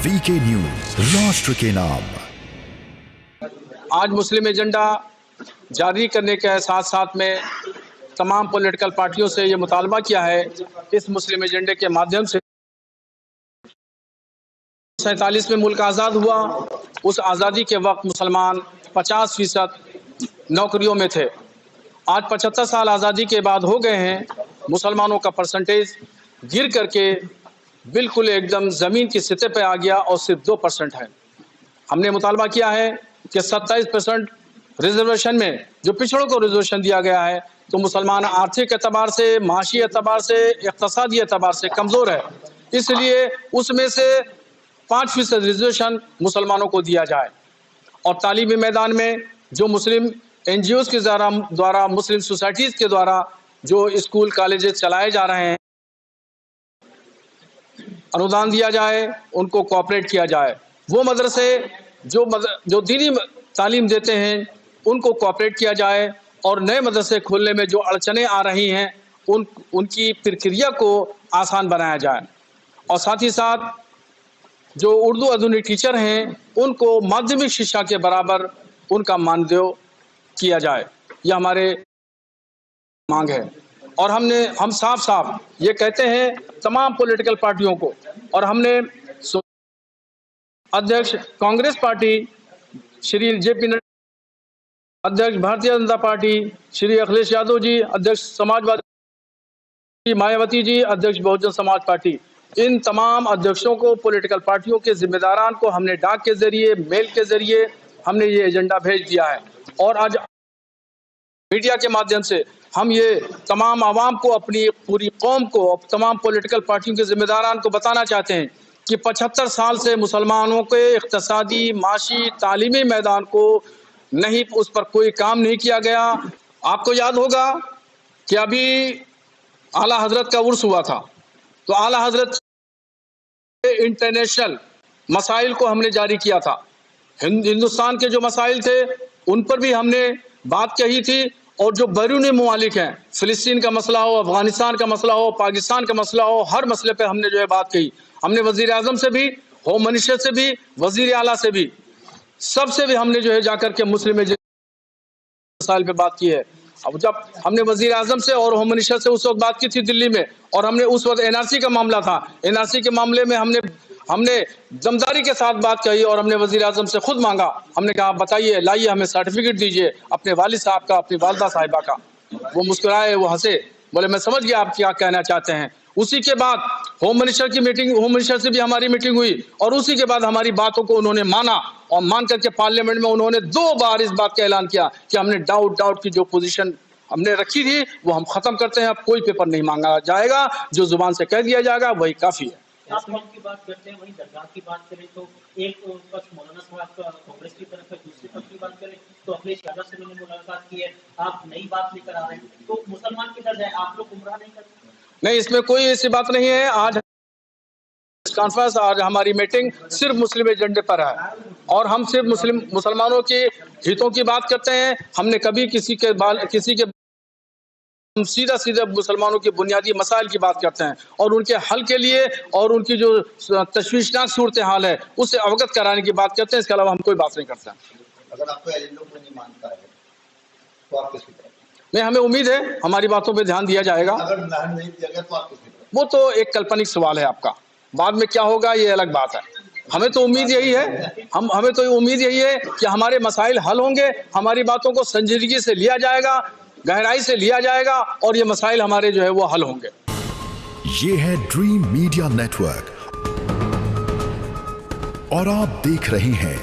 VK news, राष्ट्र के नाम। आज मुस्लिम एजेंडा जारी करने के साथ साथ में तमाम पॉलिटिकल पार्टियों से ये मुतालबा किया है, इस मुस्लिम एजेंडे के माध्यम से 47 में मुल्क आज़ाद हुआ। उस आज़ादी के वक्त मुसलमान 50% नौकरियों में थे। आज 75 साल आज़ादी के बाद हो गए हैं, मुसलमानों का परसेंटेज गिर करके बिल्कुल एकदम ज़मीन की सतह पे आ गया और सिर्फ 2% है। हमने मुतालबा किया है कि 27% रिजर्वेशन में जो पिछड़ों को रिजर्वेशन दिया गया है, तो मुसलमान आर्थिक एतबार से, माशी एतबार से, इक़्तिसादी एतबार से कमज़ोर है। इसलिए उसमें से 5% रिजर्वेशन मुसलमानों को दिया जाए। और तालीमी मैदान में जो मुस्लिम NGOs के द्वारा मुस्लिम सोसाइटीज़ के द्वारा जो स्कूल कॉलेजेस चलाए जा रहे हैं, अनुदान दिया जाए, उनको कोऑपरेट किया जाए। वो मदरसे जो दीनी तालीम देते हैं उनको कोऑपरेट किया जाए, और नए मदरसे खोलने में जो अड़चनें आ रही हैं उनकी प्रक्रिया को आसान बनाया जाए। और साथ ही साथ जो उर्दू अधूनी टीचर हैं उनको माध्यमिक शिक्षा के बराबर उनका मानदेय किया जाए, यह हमारे मांग है। और हम साफ ये कहते हैं तमाम पॉलिटिकल पार्टियों को, और हमने अध्यक्ष कांग्रेस पार्टी श्री JP नड्डा, अध्यक्ष भारतीय जनता पार्टी श्री अखिलेश यादव जी, अध्यक्ष समाजवादी मायावती जी, अध्यक्ष बहुजन समाज पार्टी, इन तमाम अध्यक्षों को, पॉलिटिकल पार्टियों के जिम्मेदारान को हमने डाक के जरिए, मेल के जरिए हमने ये एजेंडा भेज दिया है। और आज मीडिया के माध्यम से हम ये तमाम आवाम को, अपनी पूरी कौम को, तमाम पॉलिटिकल पार्टियों के जिम्मेदारान को बताना चाहते हैं कि 75 साल से मुसलमानों के इक़्तिसादी, माशी, तालीमी मैदान को नहीं, उस पर कोई काम नहीं किया गया। आपको याद होगा कि अभी आला हजरत का उर्स हुआ था, तो आला हजरत इंटरनेशनल मसाइल को हमने जारी किया था। हिंदुस्तान के जो मसाइल थे उन पर भी हमने बात कही थी, और जो बैरूनी मुमालिक हैं, फ़िलिस्तीन का मसला हो, अफगानिस्तान का मसला हो, पाकिस्तान का मसला हो, हर मसले पे हमने जो है बात कही। हमने वज़ीर आज़म से भी, होम मिनिस्टर से भी, वज़ीर आला से भी, सबसे भी हमने जो है जाकर के मुस्लिम मसाइल पे बात की है। अब जब हमने वज़ीर आज़म से और होम मिनिस्टर से उस वक्त बात की थी दिल्ली में, और हमने उस वक्त NRC का मामला था, NRC के मामले में हमने दमदारी के साथ बात कही, और हमने वज़ीर आज़म से खुद मांगा। हमने कहा बताइए, लाइए, हमें सर्टिफिकेट दीजिए अपने वालिद साहब का, अपनी वालदा साहिबा का। वो मुस्कुराए, वो हंसे, बोले मैं समझ गया आप क्या कहना चाहते हैं। उसी के बाद होम मिनिस्टर से भी हमारी मीटिंग हुई, और उसी के बाद हमारी बातों को उन्होंने माना, और मान करके पार्लियामेंट में उन्होंने 2 बार इस बात का ऐलान किया कि हमने डाउट की जो पोजीशन हमने रखी थी वो हम खत्म करते हैं। अब कोई पेपर नहीं मांगा जाएगा, जो जुबान से कह दिया जाएगा वही काफी है। आप मौत की बात करते हैं, वहीं दरगाह की बात करें तो एक पक्ष मौलाना साहब का कांग्रेस की तरफ है, दूसरी पक्ष की बात करें तो अखिलेश यादव से मैंने मुलाकात की है, आप नई बात लेकर आ रहे हैं, तो मुसलमान किधर जाए, आप लोग गुमराह नहीं करते? नहीं, इसमें कोई ऐसी बात नहीं है। आज कॉन्फ्रेंस, आज हमारी मीटिंग सिर्फ मुस्लिम एजेंडे पर है, और हम सिर्फ मुसलमानों के हितों की बात करते हैं। हमने कभी किसी के हम सीधा मुसलमानों के बुनियादी मसाइल की बात करते हैं, और उनके हल के लिए, और उनकी जो तशवीशनाक सूरत हाल है उससे अवगत कराने की बात करते हैं। इसके अलावा हम कोई बात नहीं करते हैं। अगर आपको एजेंडा को नहीं मानता है तो आप किसकी तरफ? नहीं, हमें उम्मीद है हमारी बातों पे ध्यान दिया जाएगा। अगर ध्यान नहीं दिया गया तो आप किसकी तरफ? वो तो एक काल्पनिक सवाल है आपका, बाद में क्या होगा ये अलग बात है। हमें तो उम्मीद यही है, हमें तो उम्मीद यही है कि हमारे मसाइल हल होंगे, हमारी बातों को संजीदगी से लिया जाएगा, गहराई से लिया जाएगा, और ये मसाइल हमारे जो है वो हल होंगे। ये है ड्रीम मीडिया नेटवर्क, और आप देख रहे हैं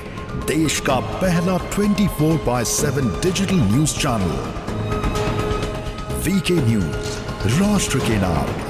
देश का पहला 24/7 digital news channel VK news, राष्ट्र के नाम।